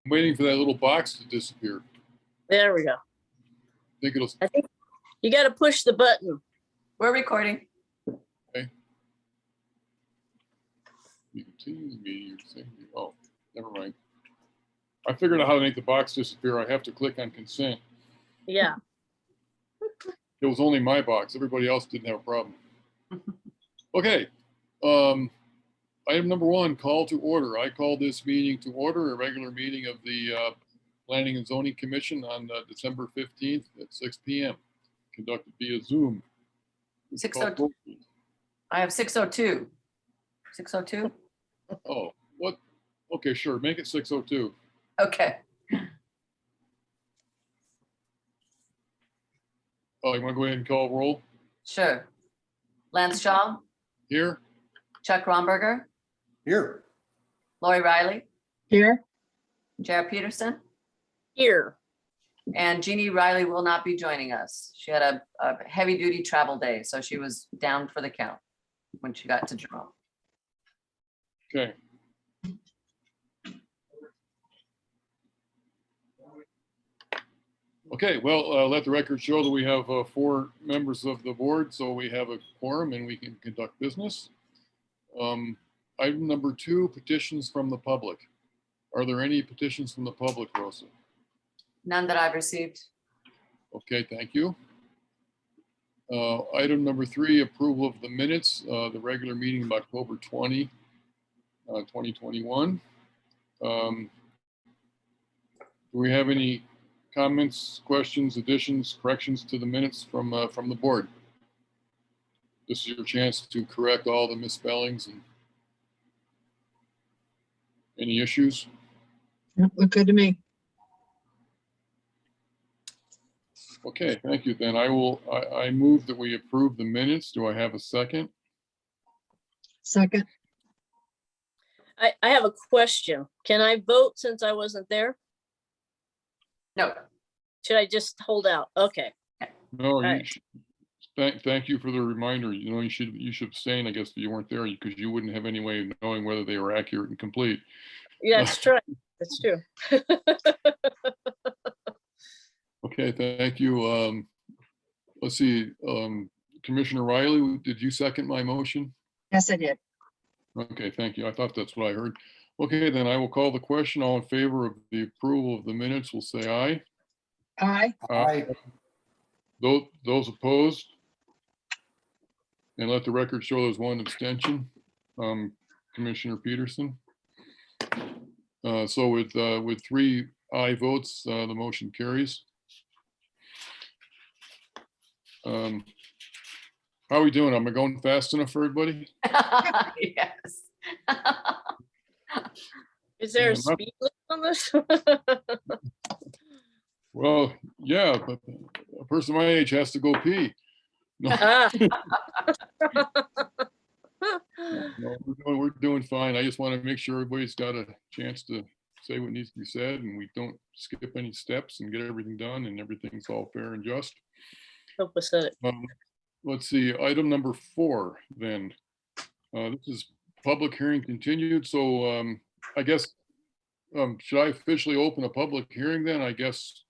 I'm waiting for that little box to disappear. There we go. Think it'll, I think you got to push the button. We're recording. you continue the meeting. Oh, never mind. I figured out how to make the box disappear. I have to click on consent. Yeah. It was only my box. Everybody else didn't have a problem. Okay. Item number 1, call to order. I call this meeting to order, a regular meeting of the Planning and Zoning Commission on December 15th at 6 p.m. Conducted via Zoom. 6:02. I have 6:02. 6:02? Oh, what? Okay, sure. Make it 6:02. Okay. Oh, you want to go ahead and call roll? Sure. Lance Shaw, Here? Chuck Romberger, Here. Lori Riley, Here, Jared Peterson, Here. and Jeannie Riley will not be joining us. She had a heavy duty travel day, so she was down for the count when she got to Jerome. Okay. Okay, well, let the record show that we have 4 members of the board, so we have a quorum and we can conduct business. Item number 2, petitions from the public. Are there any petitions from the public, Rosa? None that I've received. Okay, thank you. Item number 3, approval of the minutes, the regular meeting of October 20, 2021. Do we have any comments, questions, additions, corrections to the minutes from the board? This is your chance to correct all the misspellings and any issues. look good to me. Okay, thank you. Then I move that we approve the minutes. Do I have a second? Second, I have a question. Can I vote since I wasn't there? No. Should I just hold out? Okay. No, you right. should, thank you for the reminder. You know, you should abstain, I guess, if you weren't there, because you wouldn't have any way of knowing whether they were accurate and complete. Yeah, that's true. That's true. Okay, thank you. Let's see, Commissioner Riley, did you second my motion? yes, I did. Okay, thank you. I thought that's what I heard. Okay, then I will call the question. All in favor of the approval of the minutes will say aye. Aye, Aye. Those opposed? And let the record show there's 1 abstention, Commissioner Peterson. So with 3 aye votes, the motion carries. How are we doing? Am I going fast enough for everybody? Yes. Is there a Yeah, speed limit on this? Well, yeah, but a person my age has to go pee. No, Ah. no, we're doing fine. I just want to make sure everybody's got a chance to say what needs to be said and we don't skip any steps and get everything done and everything's all fair and just. Copacetic. Let's see, item number 4 then. This is public hearing continued. So I guess, should I officially open a public hearing then? I guess,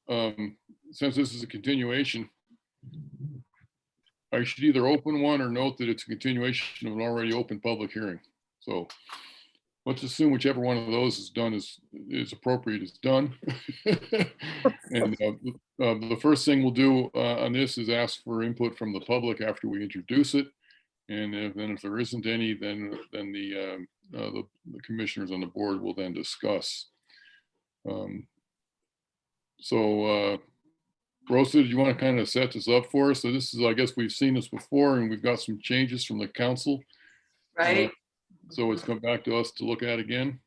since this is a continuation, I should either open one or note that it's a continuation of an already open public hearing. So let's assume whichever one of those is done is appropriate is done. And the first thing we'll do on this is ask for input from the public after we introduce it. And if there isn't any, then the commissioners on the board will then discuss. Rosa, do you want to kind of set this up for us? So this is, I guess we've seen this before and we've got some changes from the council. Right. So it's come back to us to look at again.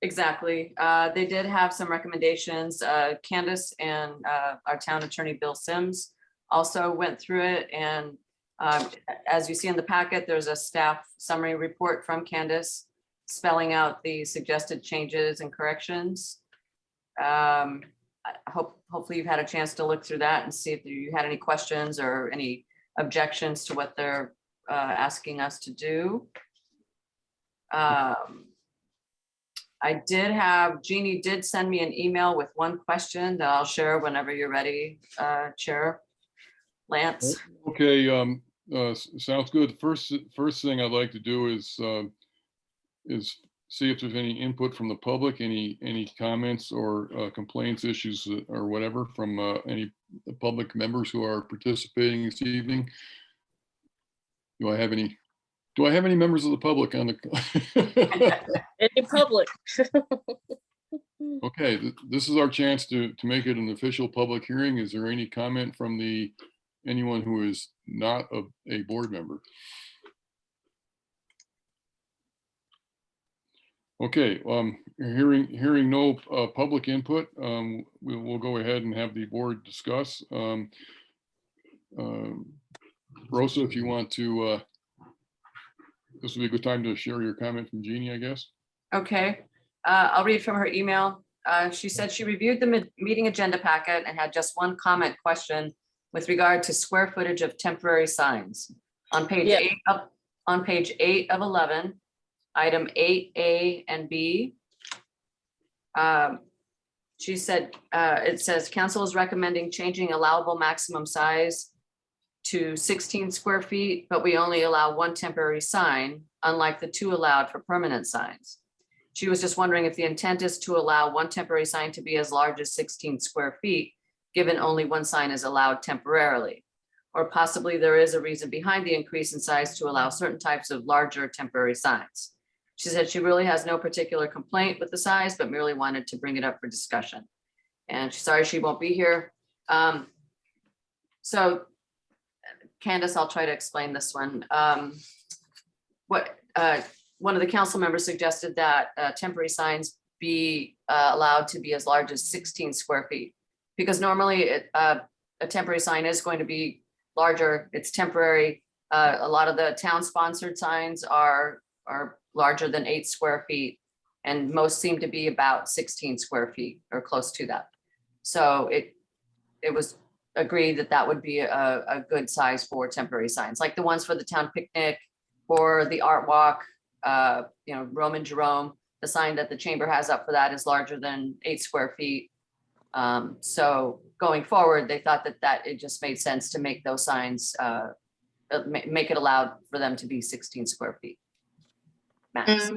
Exactly. They did have some recommendations. Candace and our town attorney, Bill Sims, also went through it. And as you see in the packet, there's a staff summary report from Candace spelling out the suggested changes and corrections. Hopefully you've had a chance to look through that and see if you had any questions or any objections to what they're asking us to do. I did have, Jeannie did send me an email with one question that I'll share whenever you're ready, Chair Lance. Okay, sounds good. First thing I'd like to do is see if there's any input from the public, any comments or complaints, issues or whatever from any public members who are participating this evening. Do I have any members of the public on the? Any public? Okay, this is our chance to make it an official public hearing. Is there any comment from anyone who is not a board member? Okay, hearing no public input, we'll go ahead and have the board discuss. Rosa, if you want to, this would be a good time to share your comment from Jeannie, I guess. Okay, I'll read from her email. She said she reviewed the meeting agenda packet and had just one comment question with regard to square footage of temporary signs. On page Yeah. 8 of 11, item 8A and B. She said, it says council is recommending changing allowable maximum size to 16 square feet, but we only allow one temporary sign, unlike the 2 allowed for permanent signs. She was just wondering if the intent is to allow one temporary sign to be as large as 16 square feet, given only one sign is allowed temporarily. Or possibly there is a reason behind the increase in size to allow certain types of larger temporary signs. She said she really has no particular complaint with the size, but merely wanted to bring it up for discussion. And she's sorry she won't be here. So Candace, I'll try to explain this one. One of the council members suggested that temporary signs be allowed to be as large as 16 square feet. Because normally a temporary sign is going to be larger, it's temporary. A lot of the town-sponsored signs are larger than 8 square feet, and most seem to be about 16 square feet or close to that. So it was agreed that that would be a good size for temporary signs, like the ones for the town picnic or the art walk. Roman Jerome, the sign that the chamber has up for that is larger than 8 square feet. So going forward, they thought that it just made sense to make those signs, make it allowed for them to be 16 square feet. Max.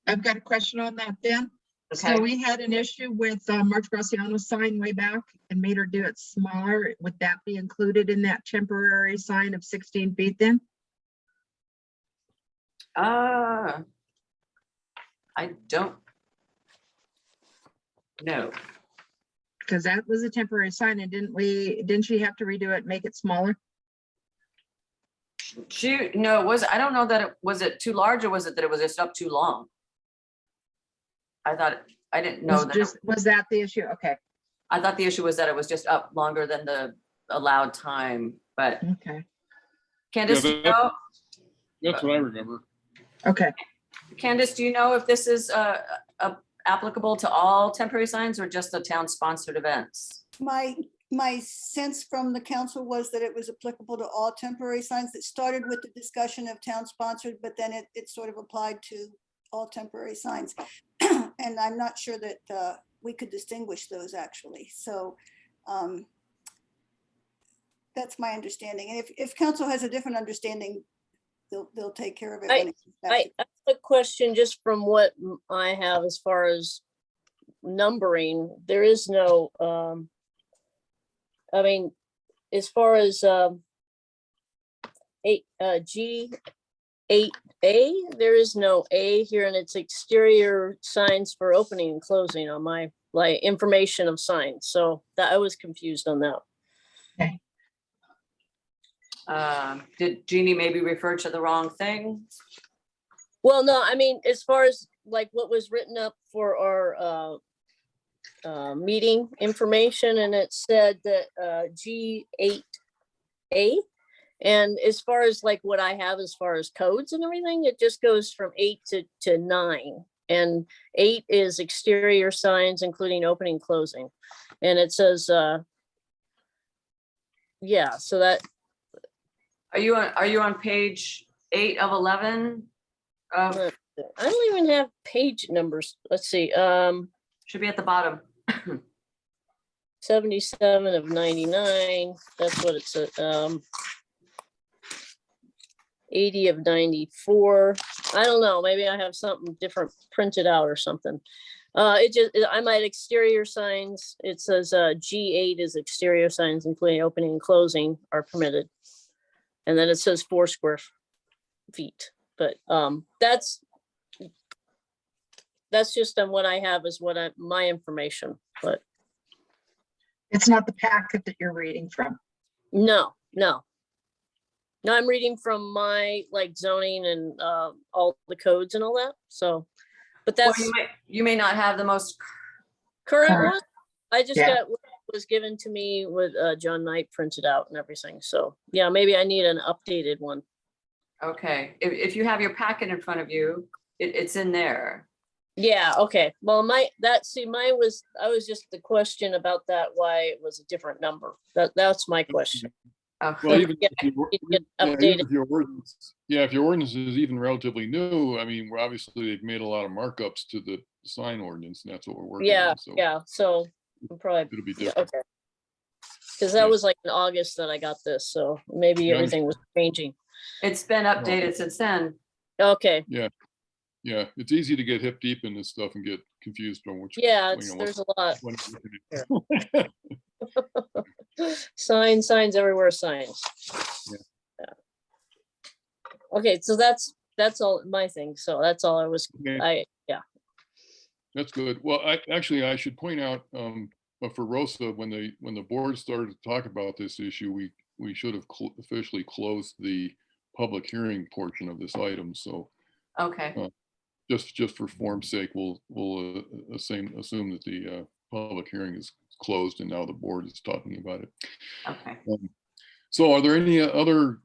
I've got a question on that then. Okay. So we had an issue with March Graciano's sign way back and made her do it smaller. Would that be included in that temporary sign of 16 feet then? I don't know. Because that was a temporary sign and didn't she have to redo it, make it smaller? I don't know that was it too large or was it that it was just up too long? I didn't know that. Was that the issue? Okay, I thought the issue was that it was just up longer than the allowed time, but okay, Candace, Yeah, do you know? That's what I remember. okay. Candace, do you know if this is applicable to all temporary signs or just the town-sponsored events? My sense from the council was that it was applicable to all temporary signs. That started with the discussion of town-sponsored, but then it sort of applied to all temporary signs. And I'm not sure that we could distinguish those actually. So that's my understanding. And if council has a different understanding, they'll take care of it. When it comes back I to- have a question just from what I have as far as numbering. There is no, I mean, as far as G8A, there is no A here, and it's exterior signs for opening and closing on my information of signs. So that I was confused on that. Did Jeannie maybe refer to the wrong thing? Well, no, I mean, as far as like what was written up for our meeting information, and it said that G8A. And as far as like what I have as far as codes and everything, it just goes from 8 to 9. And 8 is exterior signs, including opening, closing. And it says, yeah, so that, Are you on page 8 of 11? I don't even have page numbers. Let's see, Should be at the bottom. 77 of 99, that's what it's, 80 of 94. I don't know, maybe I have something different printed out or something. I might exterior signs, it says, G8 is exterior signs, including opening and closing are permitted. And then it says 4 square feet, but, that's just on what I have is my information, but It's not the packet that you're reading from. no. No, I'm reading from my like zoning and all the codes and all that, so, but Well, that's you may not have the most, current Current. one. I just Yeah. got what was given to me with John Knight printed out and everything, so, yeah, maybe I need an updated one. okay, if you have your packet in front of you, it's in there. Yeah, okay, well, mine was, I was just the question about that, why it was a different number. That's my question. Well, Okay, even Yeah, if you- it get yeah, even updated. if your ordinance, yeah, if your ordinance is even relatively new, I mean, we're obviously they've made a lot of markups to the sign ordinance, and that's what we're working Yeah, on. So yeah, so I'm probably, it'll be yeah, different. okay. Because Yeah. that was like in August that I got this, so maybe Yeah, I everything was changing. it's been updated since then. Okay, Yeah, it's easy to get hip deep in this stuff and get confused on which. yeah, you know, there's a lot. what you're looking at. Signs everywhere, signs. Yeah. Yeah. Okay, so that's all my thing. So that's all I was, Okay. yeah, That's good. Well, I should point out, but for Rosa, when the board started to talk about this issue, we should have officially closed the public hearing portion of this item. So Okay, just for form's sake, we'll assume that the public hearing is closed and now the board is talking about it. okay. So are there any other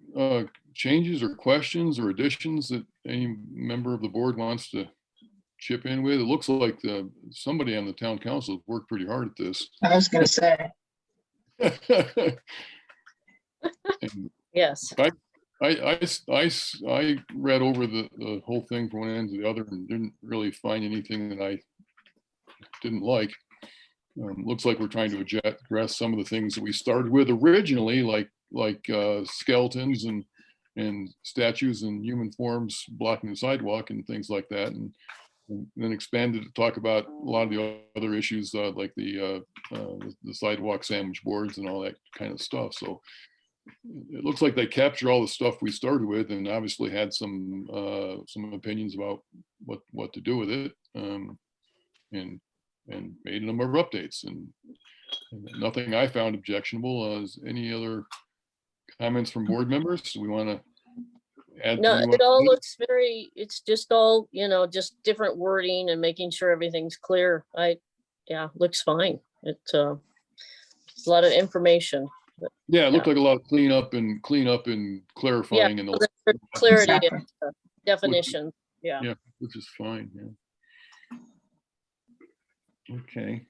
changes or questions or additions that any member of the board wants to chip in with? It looks like somebody on the town council has worked pretty hard at this. I was gonna say, And yes. I read over the whole thing from one end to the other and didn't really find anything that I didn't like. Looks like we're trying to address some of the things that we started with originally, like skeletons and statues and human forms blocking the sidewalk and things like that, and then expanded to talk about a lot of the other issues like the sidewalk sandwich boards and all that kind of stuff. So it looks like they captured all the stuff we started with and obviously had some opinions about what to do with it, and made a number of updates, and nothing I found objectionable. Is any other comments from board members? Do we want to add? No, anyone? it all looks it's just all, just different wording and making sure everything's clear. Yeah, looks fine. It's a lot of information. Yeah, it looked like a lot of cleanup and clarifying and The clarity Exactly. and definition. Yeah. yeah, which is fine. Yeah. Okay.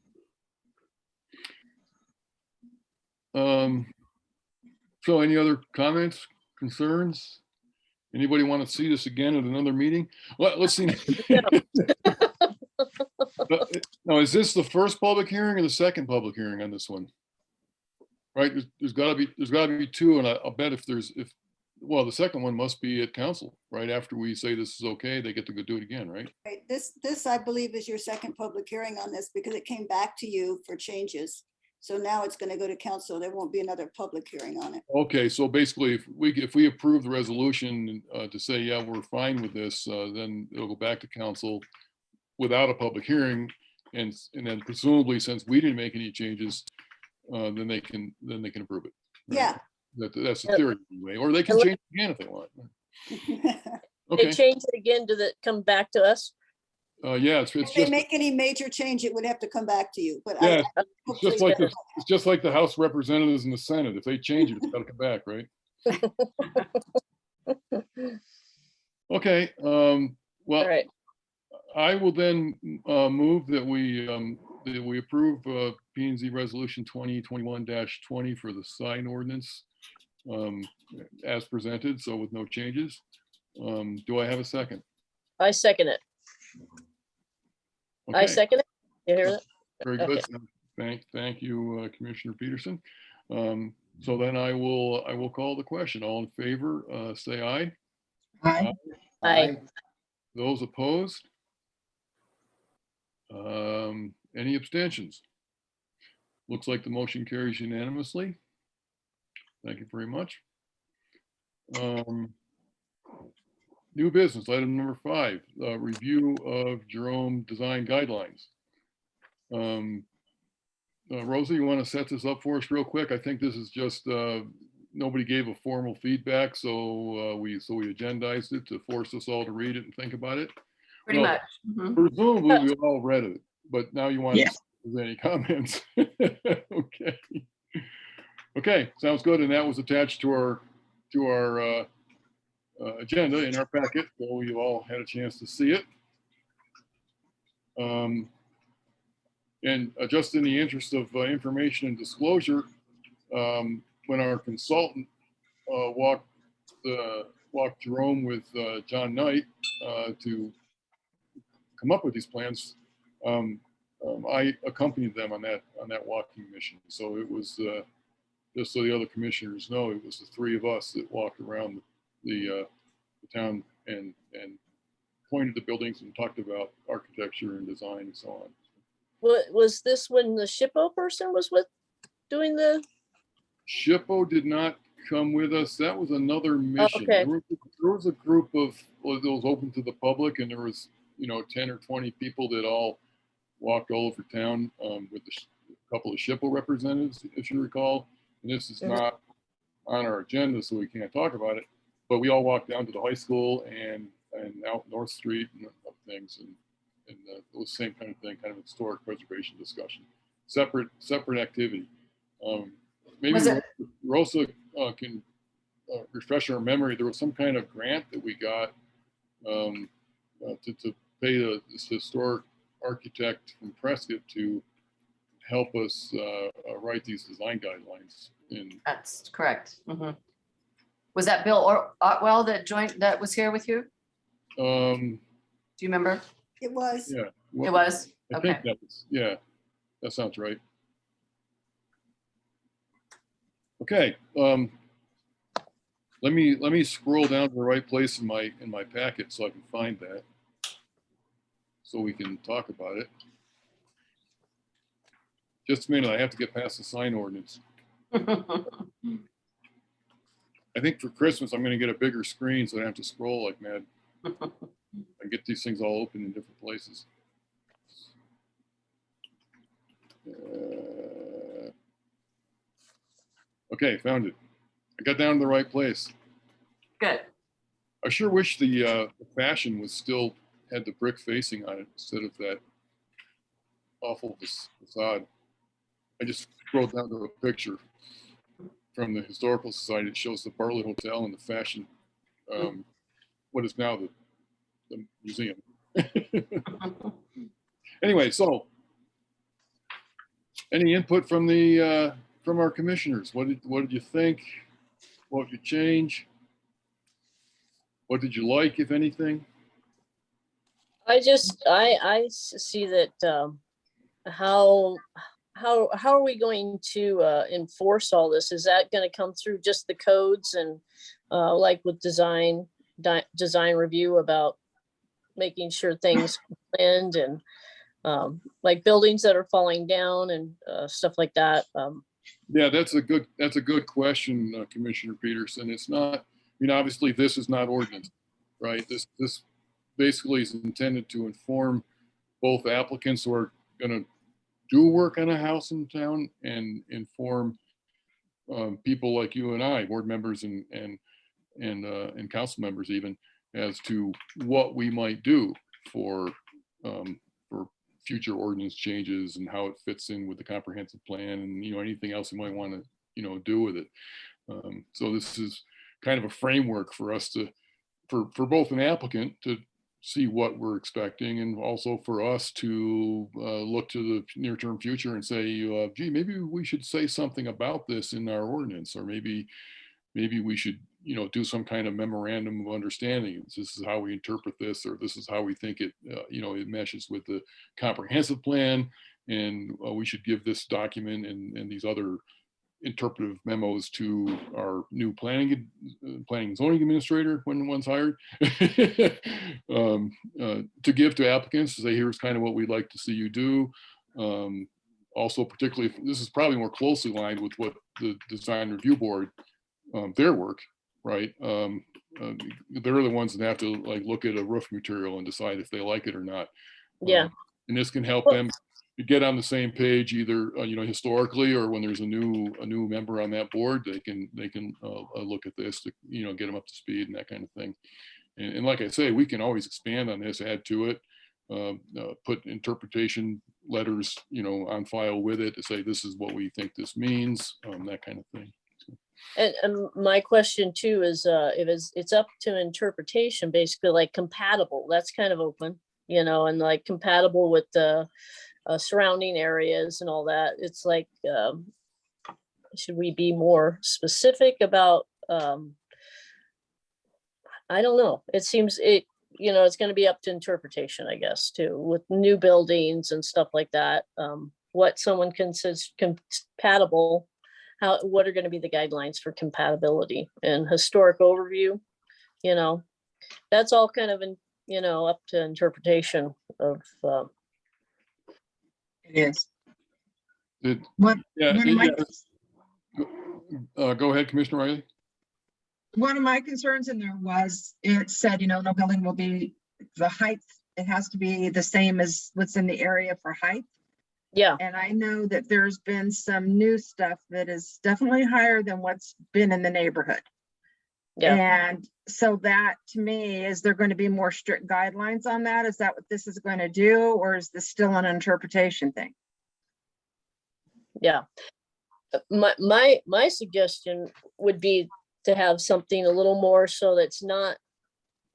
So any other comments, concerns? Anybody want to see this again at another meeting? Let's see. Now, is this the first public hearing or the second public hearing on this one? Right, there's gotta be two, and I'll bet well, the second one must be at council, right? After we say this is okay, they get to go do it again, right? Right, this, I believe, is your second public hearing on this because it came back to you for changes. So now it's gonna go to council. There won't be another public hearing on it. Okay, so basically, if we approve the resolution to say, yeah, we're fine with this, then it'll go back to council without a public hearing, and then presumably, since we didn't make any changes, then they can approve it. right? Yeah. That's the theory anyway, or they can change it again if they want. They Okay, change it again come back to us. yeah, it's If they just, make any major change, it would have to come back to you, but yeah, I. it's just like it's just like the House Representatives and the Senate. If they change it, it's gotta come back, right? Okay, All well, right. I will then move that we approve P and Z Resolution 2021-20 for the sign ordinance as presented, so with no changes. Do I have a second? I second it. I Okay, second it. You hear that? very Okay. good. Thank you, Commissioner Peterson. So then I will call the question. All in favor, say aye. Aye. Aye. Those opposed? Any abstentions? Looks like the motion carries unanimously. Thank you very much. New business, item number 5, review of Jerome design guidelines. Rosa, you want to set this up for us real quick? I think this is just, nobody gave a formal feedback, so we agendized it to force us all to read it and think about it. Pretty Well, much. Mhm. Presumably, we all read it, but now you want to Yes. see if there's any comments. Okay. Okay, sounds good. And that was attached to our agenda in our packet, so you all had a chance to see it. And just in the interest of information and disclosure, when our consultant walked Jerome with John Knight to come up with these plans, I accompanied them on that walking mission. So it was just so the other commissioners know, it was the 3 of us that walked around the town and pointed to buildings and talked about architecture and design and so on. Was this when the SHPO person was doing the, SHPO did not come with us. That was another mission. okay. There was a group of, well, that was open to the public, and there was, 10 or 20 people that all walked all over town with a couple of SHPO representatives, if you recall. And this is Mhm. not on our agenda, so we can't talk about it. But we all walked down to the high school and out North Street and other things, and it was the same kind of thing, kind of historic preservation discussion. Separate activity. Maybe Was it- Rosa can refresh our memory. There was some kind of grant that we got to pay this historic architect from Prescott to help us write these design guidelines. That's correct. Mhm. Was that Bill Otwell that was here with you? Um, Do you remember? It was. yeah. It was? I Okay. think that was, yeah, that sounds right. Okay, let me scroll down to the right place in my packet so I can find that, so we can talk about it. Just a minute, I have to get past the sign ordinance. I think for Christmas, I'm gonna get a bigger screen so I don't have to scroll like mad. I get these things all open in different places. Okay, found it. I got down to the right place. Good. I sure wish the fashion was still had the brick facing on it instead of that awful facade. I just scrolled down to a picture from the Historical Society. It shows the Bartlett Hotel and the fashion, what is now the museum. Anyway, so any input from from our commissioners? What did you think? What would you change? What did you like, if anything? I see that, how are we going to enforce all this? Is that going to come through just the codes and like with design review about making sure things blend and like buildings that are falling down and stuff like that? Yeah, that's a good question, Commissioner Peterson. It's not, obviously this is not ordinance, right? This basically is intended to inform both applicants who are going to do work on a house in town and inform people like you and I, board members and council members even, as to what we might do for future ordinance changes and how it fits in with the comprehensive plan and anything else we might want to do with it. So this is kind of a framework for us for both an applicant to see what we're expecting, and also for us to look to the near-term future and say, gee, maybe we should say something about this in our ordinance, or maybe we should do some kind of memorandum of understanding. This is how we interpret this, or this is how we think it, it meshes with the comprehensive plan. And we should give this document and these other interpretive memos to our new planning and zoning administrator when one's hired, to give to applicants to say, here's kind of what we'd like to see you do. Also, particularly, this is probably more closely aligned with what the design review board, their work, right? They're the ones that have to like look at a roof material and decide if they like it or not. Yeah. And this can help Well- them get on the same page, either historically, or when there's a new member on that board, they can look at this to get them up to speed and that kind of thing. And like I say, we can always expand on this, add to it, put interpretation letters on file with it to say this is what we think this means, that kind of thing. And my question too is, if it's up to interpretation, basically like compatible, that's kind of open, and like compatible with the surrounding areas and all that. It's like, should we be more specific about, I don't know. It seems it's going to be up to interpretation, I guess, too, with new buildings and stuff like that. What someone considers compatible, what are going to be the guidelines for compatibility and historic overview, that's all kind of, up to interpretation of, It is. It- One yeah, one of my, go ahead, Commissioner Riley. one of my concerns in there was, it said, no building will be, the height, it has to be the same as what's in the area for height. yeah, And I know that there's been some new stuff that is definitely higher than what's been in the neighborhood. yeah. And so that, to me, is there going to be more strict guidelines on that? Is that what this is going to do, or is this still an interpretation thing? Yeah. My suggestion would be to have something a little more so that's not,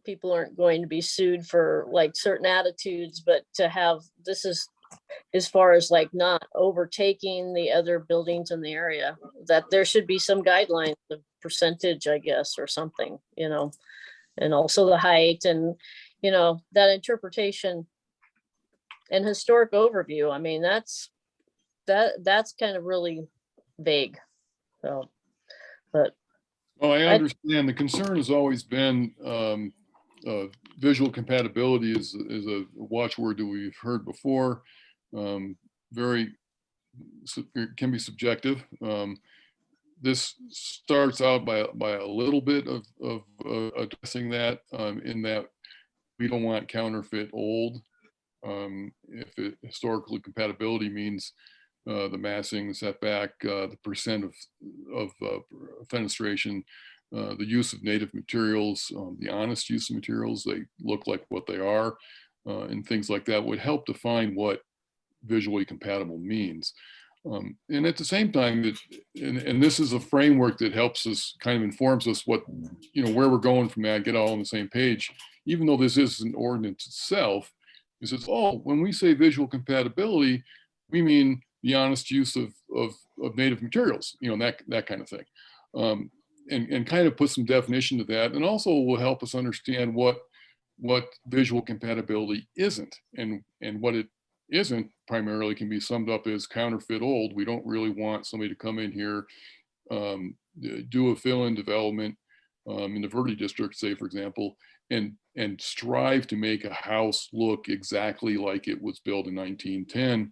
people aren't going to be sued for like certain attitudes, but to have, this is as far as like not overtaking the other buildings in the area, that there should be some guidelines of percentage, I guess, or something, and also the height and, that interpretation and historic overview. I mean, that's kind of really vague. So, but Well, I understand the concern has always been visual compatibility is a watchword that we've heard before. Very it can be subjective. This starts out by a little bit of addressing that, in that we don't want counterfeit old. If historical compatibility means the massing, the setback, the percent of fenestration, the use of native materials, the honest use of materials, they look like what they are, and things like that would help define what visually compatible means. And at the same time, and this is a framework that helps us, kind of informs us what, where we're going from that, get all on the same page, even though this is an ordinance itself. It says, oh, when we say visual compatibility, we mean the honest use of native materials, that kind of thing. And kind of put some definition to that, and also will help us understand what visual compatibility isn't, and what it isn't primarily can be summed up as counterfeit old. We don't really want somebody to come in here, do a fill-in development in the Verde district, say, for example, and strive to make a house look exactly like it was built in 1910,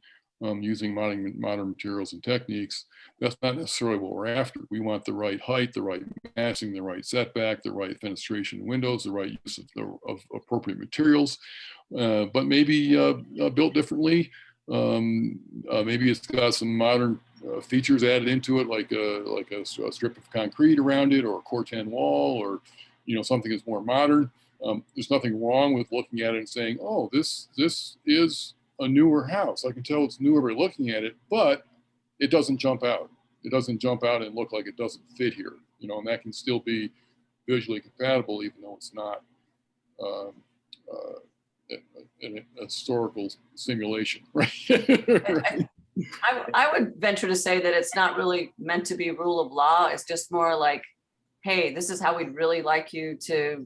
using modern materials and techniques. That's not necessarily what we're after. We want the right height, the right massing, the right setback, the right fenestration windows, the right use of appropriate materials, but maybe built differently. Maybe it's got some modern features added into it, like a strip of concrete around it, or a Corten wall, or something that's more modern. There's nothing wrong with looking at it and saying, oh, this is a newer house. I can tell it's newer by looking at it, but it doesn't jump out. It doesn't jump out and look like it doesn't fit here, and that can still be visually compatible, even though it's not a historical simulation, right? I would venture to say that it's not really meant to be rule of law. It's just more like, hey, this is how we'd really like you to,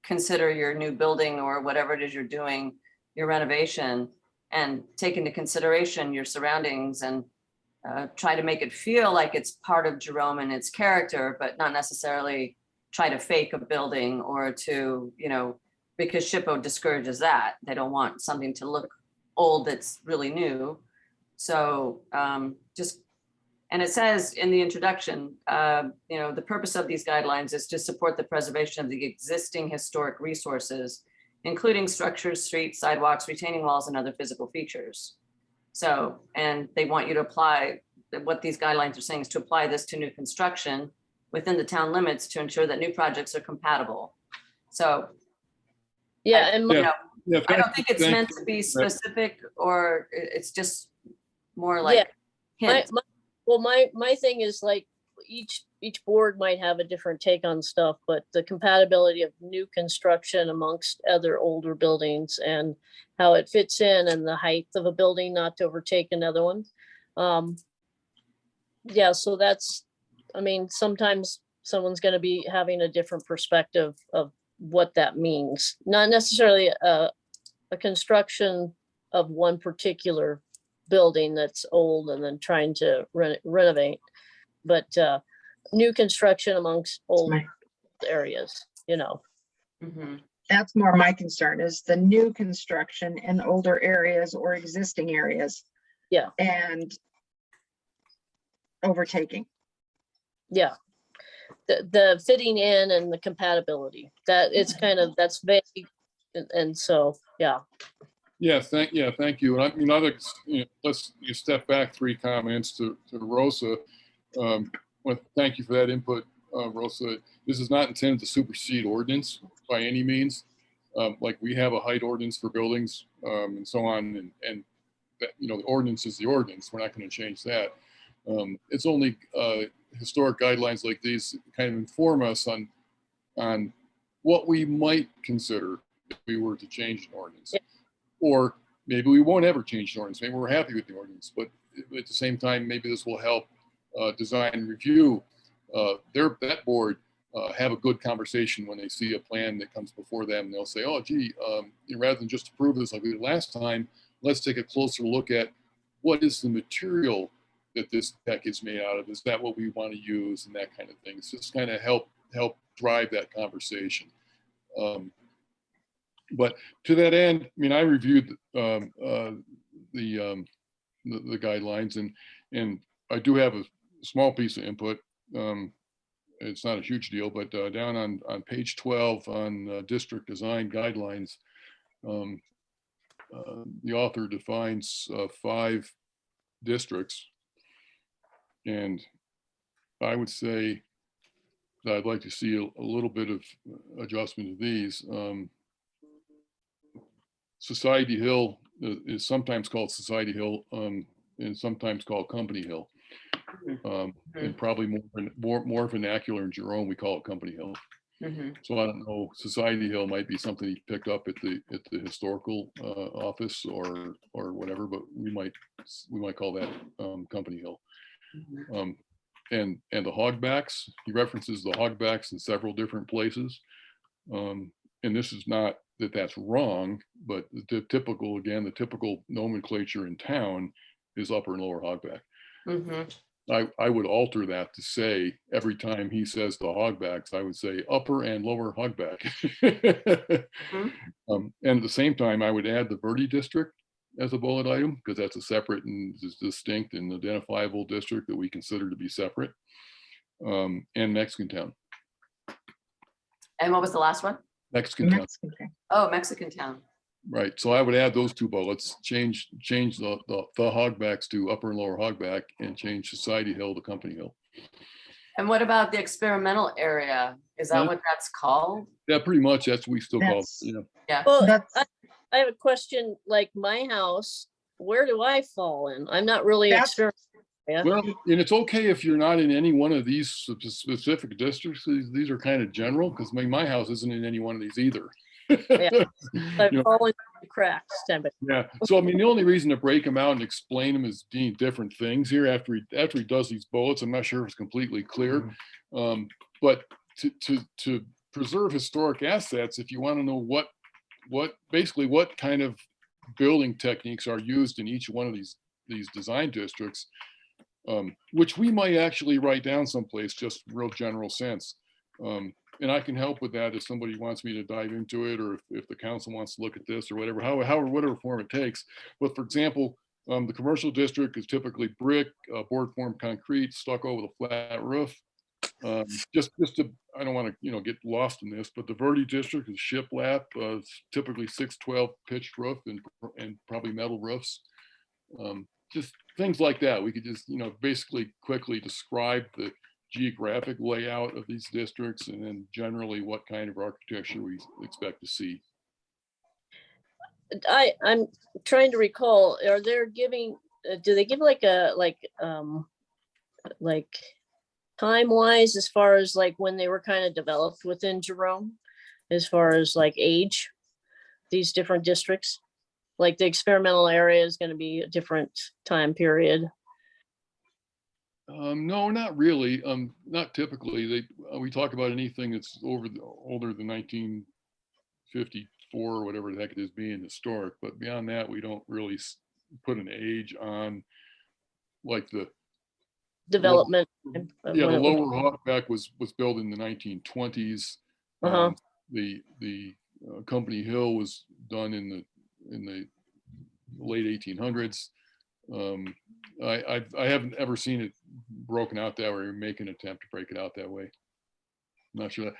consider your new building or whatever it is you're doing, your renovation, and take into consideration your surroundings and try to make it feel like it's part of Jerome and its character, but not necessarily try to fake a building or to, because SHPO discourages that. They don't want something to look old that's really new. So and it says in the introduction, the purpose of these guidelines is to support the preservation of the existing historic resources, including structures, streets, sidewalks, retaining walls, and other physical features. So, and they want you to apply, what these guidelines are saying is to apply this to new construction within the town limits to ensure that new projects are compatible. So, Yeah, and Yeah. Yeah, I don't think it's thank meant you. to be specific, or it's just more Yeah. like my, hint. my thing is like each board might have a different take on stuff, but the compatibility of new construction amongst other older buildings and how it fits in and the height of a building not to overtake another one. Yeah, so that's, I mean, sometimes someone's going to be having a different perspective of what that means. Not necessarily a construction of one particular building that's old and then trying to renovate, but new construction amongst old my- areas, Mhm. That's more my concern, is the new construction in older areas or existing areas. Yeah. And overtaking. Yeah. The fitting in and the compatibility, that it's kind of, that's vague. And so, yeah. Yeah, thank you. And I mean, let's step back 3 comments to Rosa. Thank you for that input, Rosa. This is not intended to supersede ordinance by any means. Like we have a height ordinance for buildings and so on, and that, the ordinance is the ordinance. We're not going to change that. It's only historic guidelines like these kind of inform us on what we might consider if we were to change an ordinance. Yeah. Or maybe we won't ever change the ordinance. Maybe we're happy with the ordinance, but at the same time, maybe this will help design and review that board have a good conversation when they see a plan that comes before them. They'll say, oh, gee, rather than just approve this like we did last time, let's take a closer look at what is the material that this deck is made out of. Is that what we want to use, and that kind of thing. It's just kind of help drive that conversation. But to that end, I mean, I reviewed the guidelines, and I do have a small piece of input. It's not a huge deal, but down on page 12 on district design guidelines, the author defines 5 districts, and I would say that I'd like to see a little bit of adjustment of these. Society Hill is sometimes called Society Hill and sometimes called Company Hill. And probably more vernacular in Jerome, we call it Company Hill. Mhm. So I don't know, Society Hill might be something he picked up at the historical office or whatever, but we might call that Company Hill. Mhm. And the hogbacks, he references the hogbacks in several different places. And this is not that that's wrong, but the typical nomenclature in town is upper and lower hogback. Mhm. I would alter that to say, every time he says the hogbacks, I would say upper and lower hogback. And at the same time, I would add the Verde district as a bullet item, because that's a separate and distinct and identifiable district that we consider to be separate. And Mexican Town. And what was the last one? Mexican Town, Mexican thing. Oh, Mexican Town. right. So I would add those 2 bullets, change the hogbacks to upper and lower hogback, and change Society Hill to Company Hill. And what about the experimental area? Is that Huh? what that's called? Yeah, pretty much. That's what we still call, That's- Well, That's, I have a question, like my house, where do I fall in? I'm not really That's- external. Yeah. Well, and it's okay if you're not in any one of these specific districts. These are kind of general, because my house isn't in any one of these either. I You know, fall into the cracks, but yeah. So I mean, the only reason to break them out and explain them as being different things here after he does these bullets, I'm not sure if it's completely clear. But to preserve historic assets, if you want to know basically what kind of building techniques are used in each one of these design districts, which we might actually write down someplace, just real general sense. And I can help with that if somebody wants me to dive into it, or if the council wants to look at this or whatever, whatever form it takes. But for example, the commercial district is typically brick, board form concrete, stucco with a flat roof. Just to, I don't want to, get lost in this, but the Verde district is shiplap, typically 612 pitched roof and probably metal roofs. Just things like that. We could just, basically quickly describe the geographic layout of these districts and then generally what kind of architecture we expect to see. I'm trying to recall, are they giving, do they give like time wise as far as like when they were kind of developed within Jerome, as far as like age, these different districts? Like the experimental area is going to be a different time period. No, not really. Not typically. We talk about anything that's older than 1954 or whatever the heck it is being historic. But beyond that, we don't really put an age on, like the Development. Yeah, the lower Hawkback was built in the 1920s. Uh-huh. The Company Hill was done in the late 1800s. I haven't ever seen it broken out that way or make an attempt to break it out that way. I'm not sure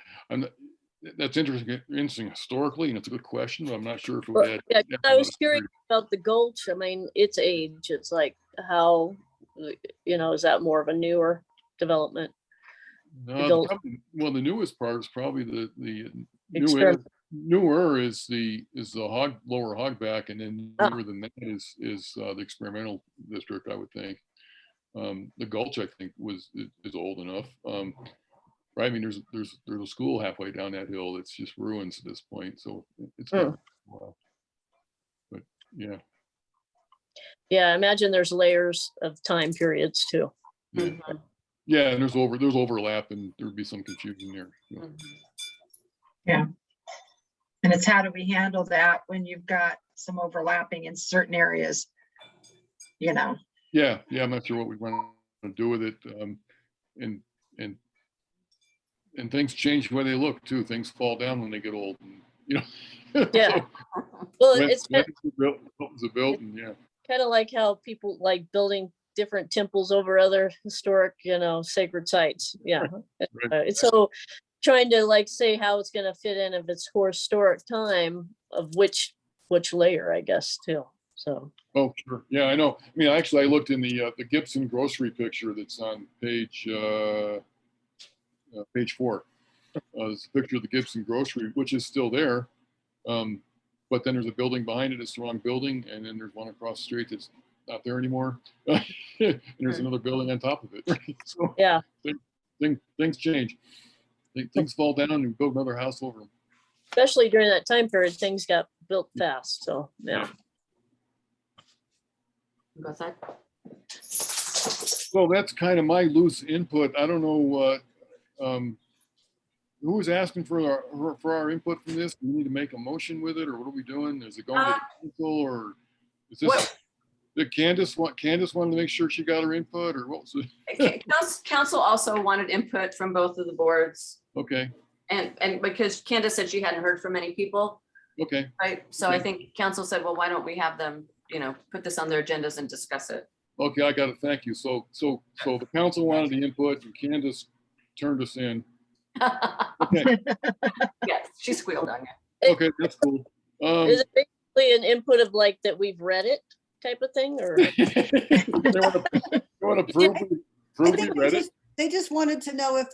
that's interesting historically, and it's a good question, but I'm not sure if it would add. Yeah, I was curious about the Gulch. I mean, its age, it's like how, is that more of a newer development? No, well, the newest part is probably the newer is the lower Hogback, and then newer than that is the experimental district, I would think. The Gulch, I think, is old enough. Right. I mean, there's a school halfway down that hill. It's just ruins at this point. So it's been a while. But yeah. Yeah, I imagine there's layers of time periods too. Yeah, and there's overlap, and there'd be some confusion there. Yeah. And it's how do we handle that when you've got some overlapping in certain areas, Yeah, I'm not sure what we want to do with it. And things change the way they look too. Things fall down when they get old. And, Yeah. So Well, when it's it was built, and yeah. kind of like how people like building different temples over other historic, sacred sites. Yeah. Right. So trying to like say how it's going to fit in if it's historic time of which layer, I guess, too. So. Oh, sure. Yeah, I know. I mean, actually, I looked in the Gibson grocery picture that's on page 4. It's a picture of the Gibson grocery, which is still there. But then there's a building behind it, a strong building, and then there's one across the street that's not there anymore. And there's another building on top of it. Right? So yeah, things change. Things fall down and build another house over them. Especially during that time period, things got built fast. So yeah. Go ahead. So that's kind of my loose input. I don't know who was asking for our input from this. Do we need to make a motion with it, or what are we doing? Is it going to the council, or is this? Did Candace wanted to make sure she got her input, or what was it? Council also wanted input from both of the boards. Okay. And because Candace said she hadn't heard from many people. Okay. Right. So I think council said, well, why don't we have them, put this on their agendas and discuss it. Okay, I got it. Thank you. So the council wanted the input, and Candace turned us in. Okay. Yes, she squealed on it. Okay, that's cool. Is it basically an input of like that we've read it type of thing, or? They want to prove we read it? They just wanted to know if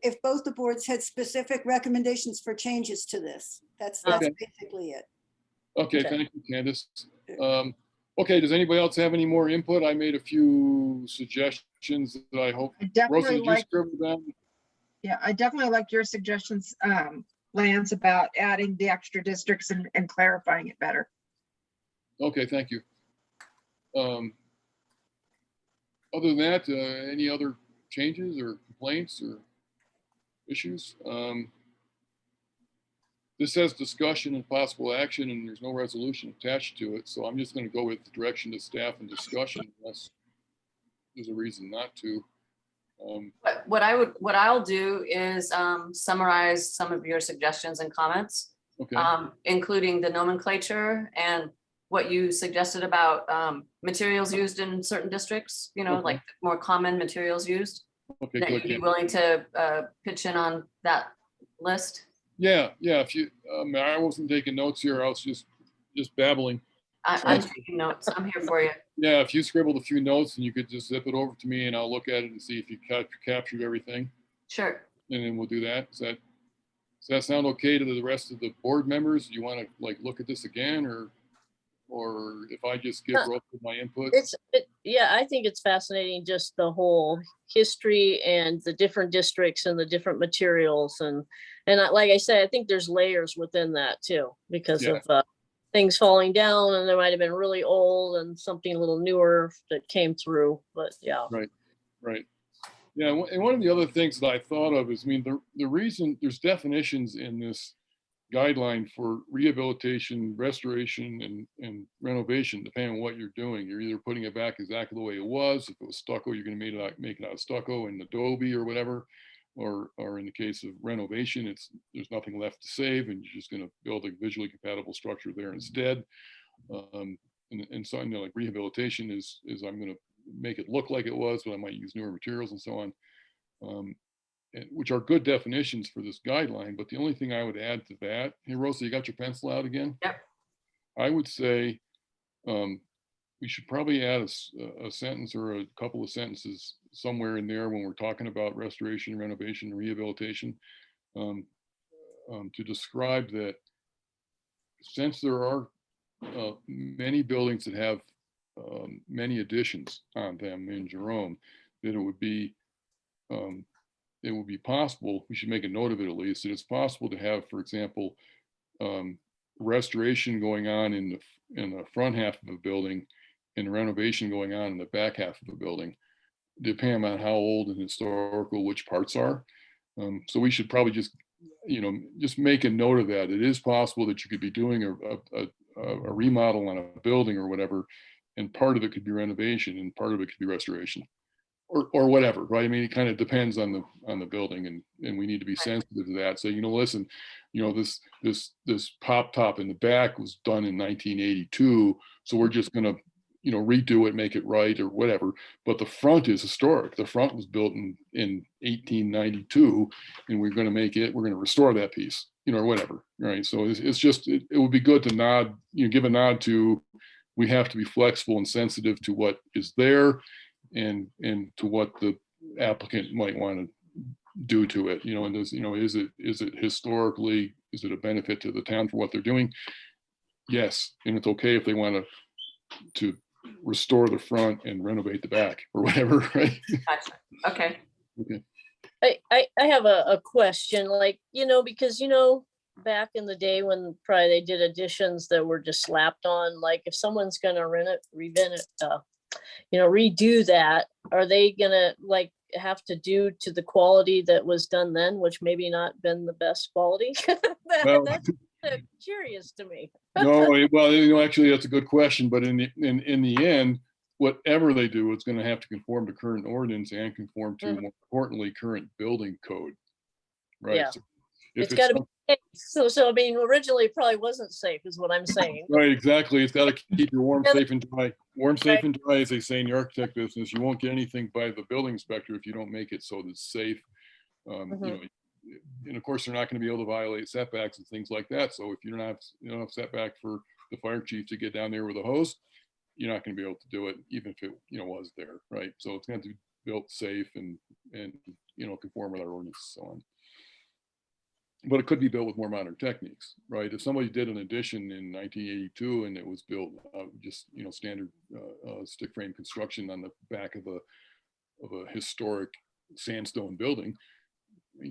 if both the boards had specific recommendations for changes to this. That's Okay. basically it. Okay, thank you, Candace. Okay, does anybody else have any more input? I made a few suggestions that I hope. I definitely Rosie, did you scribble down? Yeah, I definitely like your suggestions, Lance, about adding the extra districts and clarifying it better. Okay, thank you. Other than that, any other changes or complaints or? issues. This says discussion and possible action, and there's no resolution attached to it, so I'm just gonna go with the direction to staff and discussion unless there's a reason not to. But what I'll do is summarize some of your suggestions and comments, Okay, including the nomenclature and what you suggested about materials used in certain districts, you know, Okay. like more common materials used. okay, That good. you'd be yeah. willing to pitch in on that list? Yeah, if you, I wasn't taking notes here, I was just babbling. I'm taking notes. I'm here for you. Yeah, if you scribbled a few notes and you could just zip it over to me and I'll look at it and see if you captured everything, Sure. and then we'll do that. Does that sound okay to the rest of the board members? Do you want to like look at this again, or if I just give No. Russell my input? Yeah, I think it's fascinating, just the whole history and the different districts and the different materials like I said, I think there's layers within that too, because Yeah. of things falling down, and there might have been really old and something a little newer that came through, but yeah. Right. Yeah, and one of the other things that I thought of is, I mean, the reason there's definitions in this guideline for rehabilitation, restoration, and renovation, depending on what you're doing. You're either putting it back exactly the way it was. If it was stucco, you're going to make it out of stucco and adobe or whatever. Or in the case of renovation, there's nothing left to save, and you're just going to build a visually compatible structure there instead. And so, you know, like rehabilitation is I'm going to make it look like it was, but I might use newer materials and so on. Which are good definitions for this guideline, but the only thing I would add to that, hey Rosa, you got your pencil out again? Yep. I would say we should probably add a sentence or a couple of sentences somewhere in there when we're talking about restoration, renovation, and rehabilitation, to describe that since there are many buildings that have many additions on them in Jerome, that it would be possible, we should make a note of it at least, that it's possible to have, for example, restoration going on in the front half of a building and renovation going on in the back half of a building, depending on how old and historical which parts are. So we should probably just make a note of that. It is possible that you could be doing a remodel on a building or whatever, and part of it could be renovation and part of it could be restoration. Or whatever, right? I mean, it kind of depends on the building, and we need to be sensitive to that. So, listen, this pop top in the back was done in 1982, so we're just gonna, redo it, make it right or whatever. But the front is historic. The front was built in 1892, and we're gonna restore that piece, or whatever, right? So it's just, it would be good to nod, give a nod to, we have to be flexible and sensitive to what is there, and to what the applicant might want to do to it, and is it historically, is it a benefit to the town for what they're doing? Yes, and it's okay if they want to restore the front and renovate the back or whatever, right? Gotcha. Okay. Okay. I have a question, like, because, back in the day when probably they did additions that were just slapped on, like if someone's gonna redo that, are they gonna have to do to the quality that was done then, which maybe not been the best quality? Well, That's curious to me. no, well, actually, that's a good question, but in the end, whatever they do, it's going to have to conform to current ordinance and conform to, more importantly, current building code, right? Yeah. So if It's gotta be safe. So I mean, originally it probably wasn't safe, is what I'm saying. right, exactly. It's got to keep you warm, safe, and dry. Warm, safe, and dry, as they say in the architect business. You won't get anything by the building inspector if you don't make it so that it's safe. And of course, they're not going to be able to violate setbacks and things like that. So if you don't have setback for the fire chief to get down there with a hose, you're not going to be able to do it, even if it was there, right? So it's going to be built safe and conform with our ordinance and so on. But it could be built with more modern techniques, right? If somebody did an addition in 1982 and it was built just standard stick frame construction on the back of a historic sandstone building, they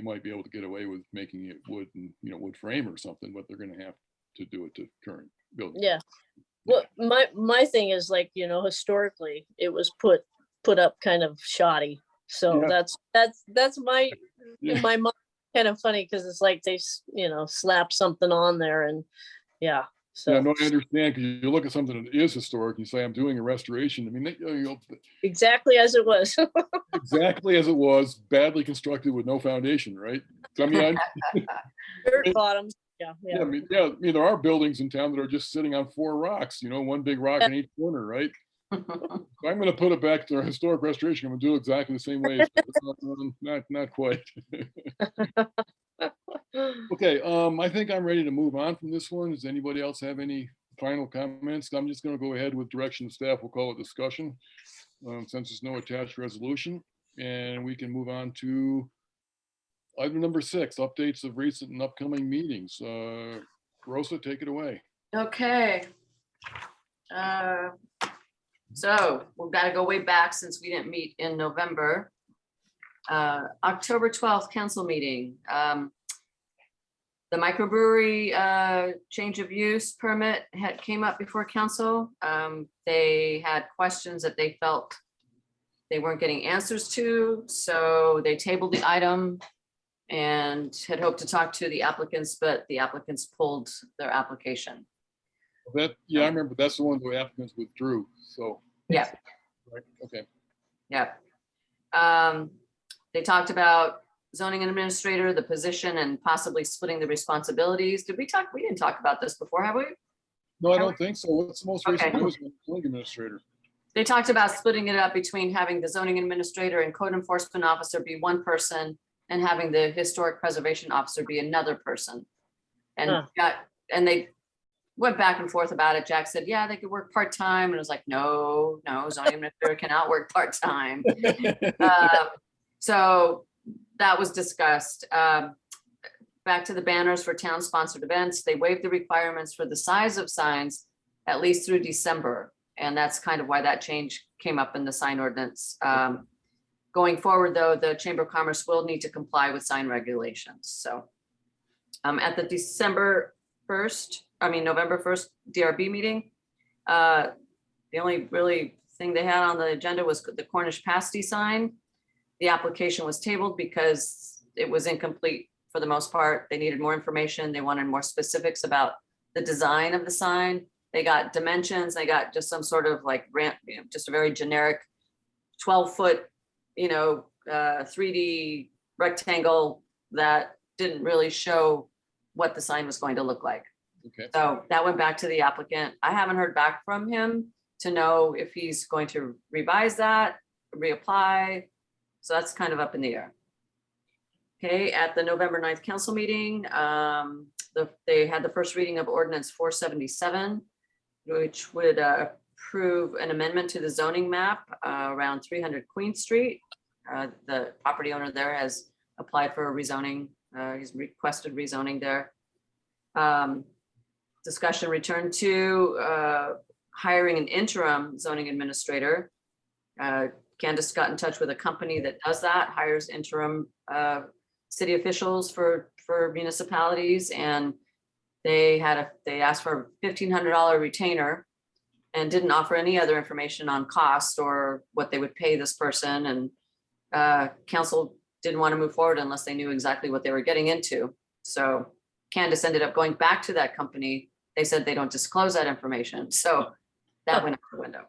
might be able to get away with making it wood and wood frame or something, but they're going to have to do it to current building. Yeah. Well, my thing is, like, historically it was put up kind of shoddy. So Yeah. that's my Yeah. In my mind, kind of funny because it's like they, slap something on there and, yeah, Yeah, so no, I understand, because you look at something that is historic, you say, I'm doing a restoration. I mean, exactly as it was. exactly as it was, badly constructed with no foundation, right? So, I mean, Dirt bottoms, yeah, yeah, yeah. I mean, there are buildings in town that are just sitting on 4 rocks, one big rock in each corner, right? If I'm gonna put it back to a historic restoration, I'm gonna do it exactly the same way. Not quite. Okay, I think I'm ready to move on from this one. Does anybody else have any final comments? I'm just gonna go ahead with direction of staff. We'll call it discussion, since there's no attached resolution, and we can move on to item number 6, updates of recent and upcoming meetings. Rosa, take it away. Okay. So we've got to go way back since we didn't meet in November. October 12th, council meeting. The microbrewery change of use permit came up before council. They had questions that they felt they weren't getting answers to, so they tabled the item and had hoped to talk to the applicants, but the applicants pulled their application. Yeah, I remember that's the one the applicants withdrew, so. Yeah. Right, okay. Yeah. They talked about zoning administrator, the position, and possibly splitting the responsibilities. Did we talk? We didn't talk about this before, have we? No, I don't think so. What's the most recent Okay. news on the zoning administrator? They talked about splitting it up between having the zoning administrator and code enforcement officer be one person and having the historic preservation officer be another person. And Huh. they went back and forth about it. Jack said, yeah, they could work part-time. And it was like, no, zoning administrator cannot work part-time. So that was discussed. Back to the banners for town-sponsored events. They waived the requirements for the size of signs at least through December. And that's kind of why that change came up in the sign ordinance. Going forward, though, the Chamber of Commerce will need to comply with sign regulations. So at the November 1st DRB meeting, the only really thing they had on the agenda was the Cornish pasty sign. The application was tabled because it was incomplete for the most part. They needed more information. They wanted more specifics about the design of the sign. They got dimensions. They got just some sort of like ramp, just a very generic 12-foot, 3D rectangle that didn't really show what the sign was going to look like. Okay. So that went back to the applicant. I haven't heard back from him to know if he's going to revise that, reapply. So that's kind of up in the air. Okay, at the November 9th council meeting, they had the first reading of ordinance 477, which would approve an amendment to the zoning map around 300 Queen Street. The property owner there has applied for a rezoning. He's requested rezoning there. Discussion returned to hiring an interim zoning administrator. Candace got in touch with a company that does that, hires interim city officials for municipalities, and they asked for a $1,500 retainer and didn't offer any other information on cost or what they would pay this person. And council didn't want to move forward unless they knew exactly what they were getting into. So Candace ended up going back to that company. They said they don't disclose that information. So that went out the window.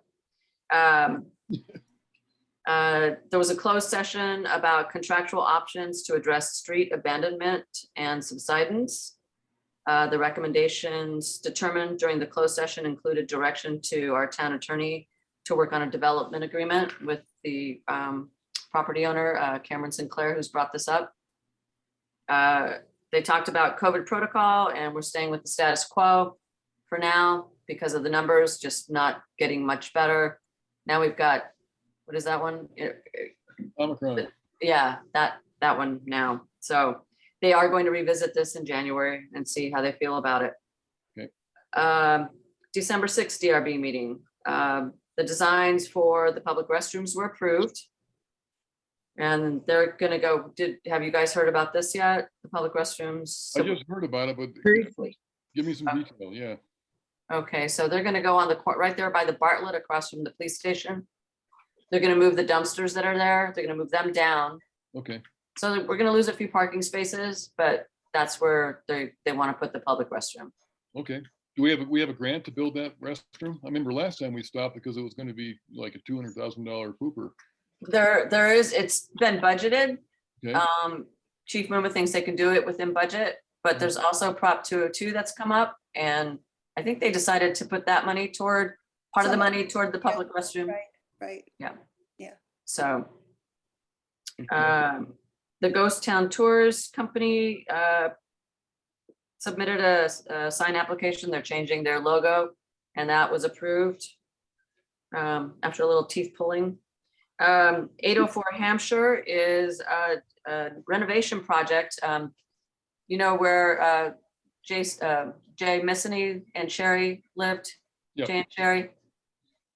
There was a closed session about contractual options to address street abandonment and subsidence. The recommendations determined during the closed session included direction to our town attorney to work on a development agreement with the property owner, Cameron Sinclair, who's brought this up. They talked about COVID protocol, and we're staying with the status quo for now because of the numbers just not getting much better. Now we've got, what is that one? Omicron. Yeah, that one now. So they are going to revisit this in January and see how they feel about it. Okay. December 6th DRB meeting. The designs for the public restrooms were approved. And they're gonna go, have you guys heard about this yet? The public restrooms? I just heard about it, but Briefly. give me some detail, yeah. Okay, so they're gonna go on the court right there by the Bartlett across from the police station. They're gonna move the dumpsters that are there. They're gonna move them down. Okay, So we're gonna lose a few parking spaces, but that's where they want to put the public restroom. Okay. Do we have a grant to build that restroom? I remember last time we stopped because it was going to be like a $200,000 pooper. There is, it's been budgeted. Okay. Chief Mooma thinks they can do it within budget, but there's also Prop 202 that's come up. And I think they decided to put that money toward, part of the Some- money toward the yeah, public restroom. Right. So Okay. the Ghost Town Tours Company submitted a sign application. They're changing their logo, and that was approved after a little teeth pulling. 804 Hampshire is a renovation project. You know where Jay Missany and Sherry lived? Yep. Jay and Sherry?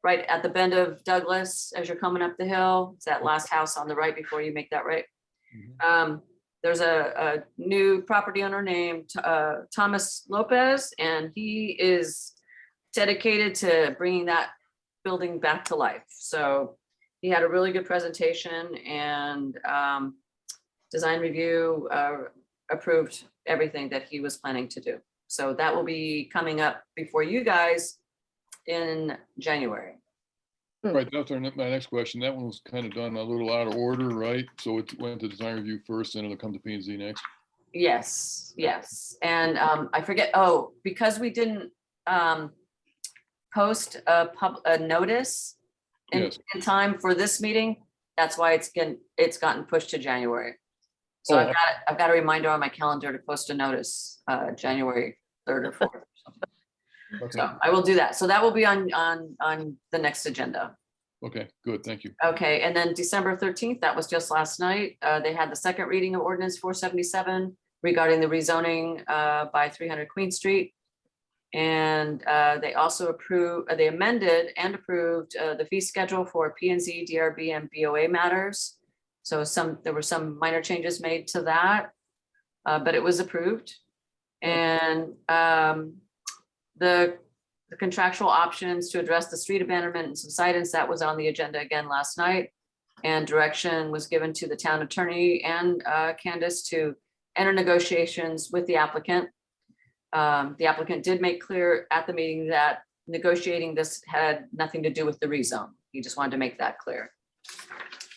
Right at the bend of Douglas, as you're coming up the hill. It's that last house on the right before you make that right. Mhm. There's a new property owner named Thomas Lopez, and he is dedicated to bringing that building back to life. So he had a really good presentation, and design review approved everything that he was planning to do. So that will be coming up before you guys in January. Right, that's my next question. That one was kind of done a little out of order, right? So it went to design review first, then it'll come to P and Z next. Yes, yes. And I forget, because we didn't post a notice Yes. in time for this meeting, that's why it's gotten pushed to January. So Oh. I've got a reminder on my calendar to post a notice, January 3rd or 4th. or something. Okay. So I will do that. So that will be on the next agenda. Okay, good, thank you. Okay, and then December 13th, that was just last night. They had the second reading of ordinance 477 regarding the rezoning by 300 Queen Street. And they also they amended and approved the fee schedule for P and Z, DRB, and BOA matters. So there were some minor changes made to that, but it was approved. And the contractual options to address the street abandonment and subsidence, that was on the agenda again last night. And direction was given to the town attorney and Candace to enter negotiations with the applicant. The applicant did make clear at the meeting that negotiating this had nothing to do with the rezone. He just wanted to make that clear.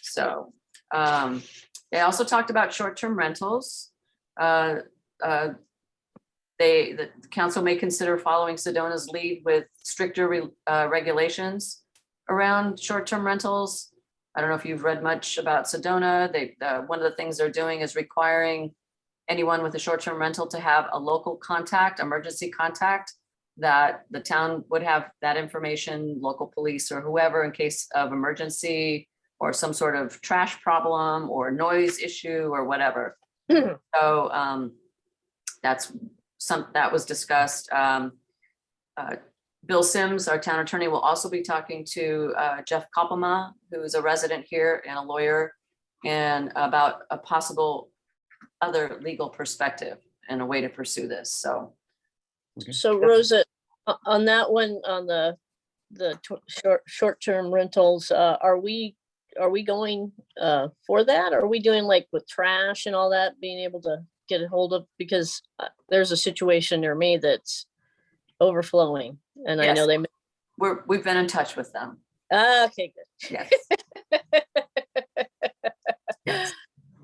So they also talked about short-term rentals. The council may consider following Sedona's lead with stricter regulations around short-term rentals. I don't know if you've read much about Sedona. One of the things they're doing is requiring anyone with a short-term rental to have a local contact, emergency contact, that the town would have that information, local police or whoever, in case of emergency or some sort of trash problem or noise issue or whatever. So that was discussed. Bill Sims, our town attorney, will also be talking to Jeff Koppelma, who is a resident here and a lawyer, and about a possible other legal perspective and a way to pursue this. So So Rosa, on that one, on the short-term rentals, are we going for that? Are we doing like with trash and all that, being able to get a hold of, because there's a situation near me that's overflowing, and I know Yes. they. we've been in touch with them. Okay, good. Yes. Yes.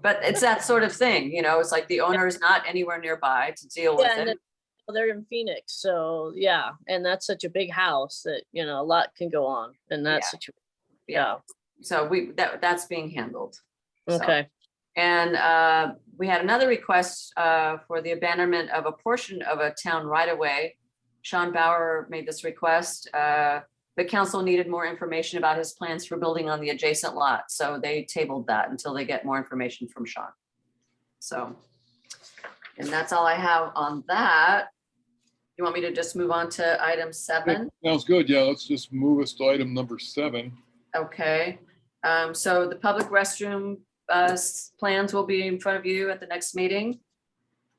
But it's that sort of thing, it's like the owner is not anywhere nearby to deal with Yeah, and it. well, they're in Phoenix, so yeah, and that's such a big house that, a lot can go on in that Yeah. situation. Yeah. So that's being handled. So. Okay, And we had another request for the abandonment of a portion of a town right of way. Sean Bauer made this request. The council needed more information about his plans for building on the adjacent lot. So they tabled that until they get more information from Sean. So, and that's all I have on that. You want me to just move on to item 7? Sounds good, yeah, let's just move us to item number 7. Okay. So the public restroom plans will be in front of you at the next meeting,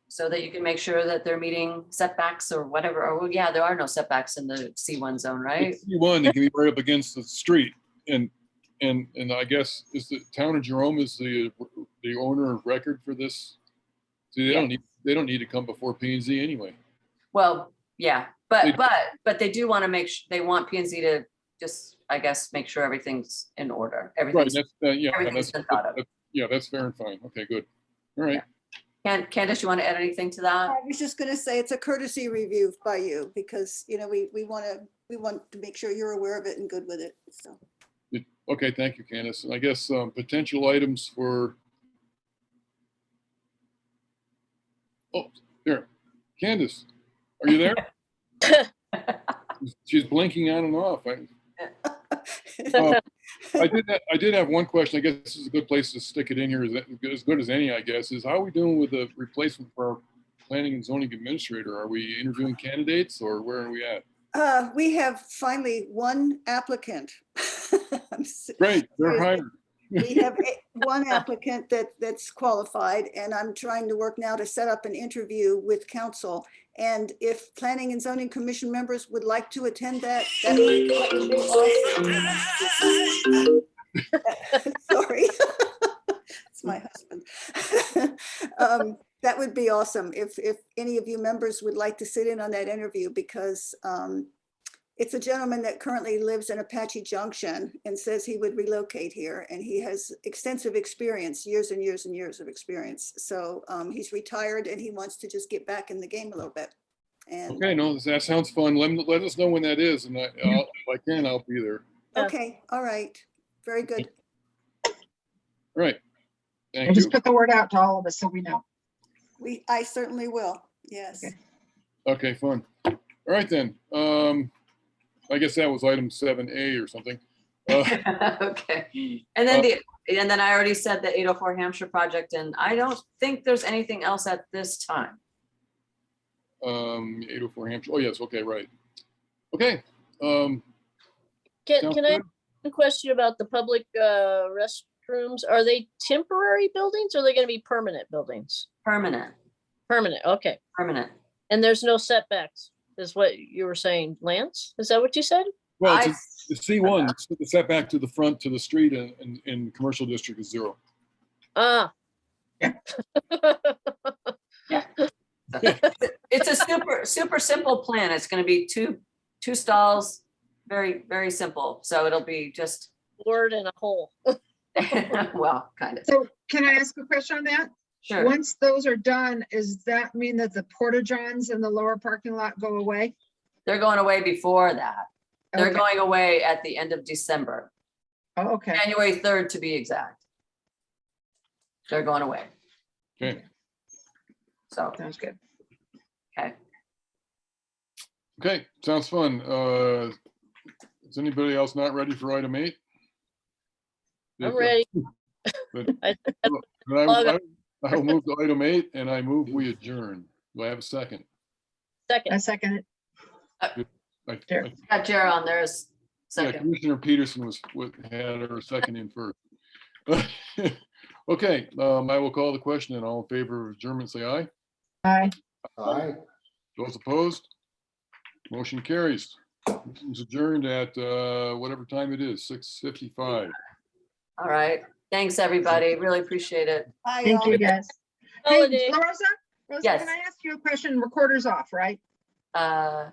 so that you can make sure that they're meeting setbacks or whatever. Or yeah, there are no setbacks in the C1 zone, right? It's C1, they can be right up against the street, and I guess is the town of Jerome is the the owner of record for this? See, they don't need to come before P and Z anyway. Well, yeah, They- but they do want to they want P and Z to just, I guess, make sure everything's in order. Right, Everything's, that's, yeah, everything's been thought of. yeah, that's fair and fine. Okay, good. All right. Candace, you want to add anything to that? I was just gonna say it's a courtesy review by you because, we want to make sure you're aware of it and good with it. So, Okay, thank you, Candace. And I guess potential items for. Oh, there. Candace, are you there? She's blinking on and off. I did have one question. I guess this is a good place to stick it in here. Is that as good as any, I guess, is how are we doing with the replacement for our planning and zoning administrator? Are we interviewing candidates or where are we at? we have finally one applicant. Great, they're hired. We have one applicant that's qualified, and I'm trying to work now to set up an interview with council. And if Planning and Zoning Commission members would like to attend that would be awesome. Sorry. It's my husband. That would be awesome if any of you members would like to sit in on that interview, because it's a gentleman that currently lives in Apache Junction and says he would relocate here, and he has extensive experience, years and years and years of experience. So he's retired and he wants to just get back in the game a little bit. And Okay, no, that sounds fun. Let us know when that is, and if I can, I'll be there. okay, all right, very good. All right. And Thank just you. put the word out to all of us so we know. I certainly will, yes. Okay. Okay, fun. All right then. I guess that was item 7A or something. Okay. And then and then I already said the 804 Hampshire project, and I don't think there's anything else at this time. 804 Hampshire. Oh, yes. Okay, right. Okay. Can Sounds I ask good. a question about the public restrooms? Are they temporary buildings or are they gonna be permanent buildings? Permanent, Permanent, okay. permanent. And there's no setbacks, is what you were saying, Lance? Is that what you said? Well, I- it's C1, the setback to the front to the street in commercial district is 0. Ah. It's a super simple plan. It's gonna be two stalls, very, very simple. So it'll be just, Word and a hole. well, kind of, So can I ask a question on that? sure. Once those are done, does that mean that the porta johns in the lower parking lot go away? They're going away before that. They're Okay. going away at the end of December, Oh, okay. January 3rd to be exact. They're going away. Okay. So, Sounds good. okay. Okay, sounds fun. Is anybody else not ready for item 8? I'm ready. Good. I- Then I will move to item 8 and I move we adjourn. Do I have a second? I Second, second it. Sure. Got Jared on there as Yeah, second. Commissioner Peterson had her second in first. Okay, I will call the question and all in favor of adjournment, say aye. Aye. Aye. Those opposed? Motion carries. It's adjourned at whatever time it is, 6:55. All right. Thanks, everybody. Really appreciate it. Bye, Thank y'all. you, guys. Hey, holiday. Rosa, Yes. can I ask you a question? Recorder's off, right? Uh,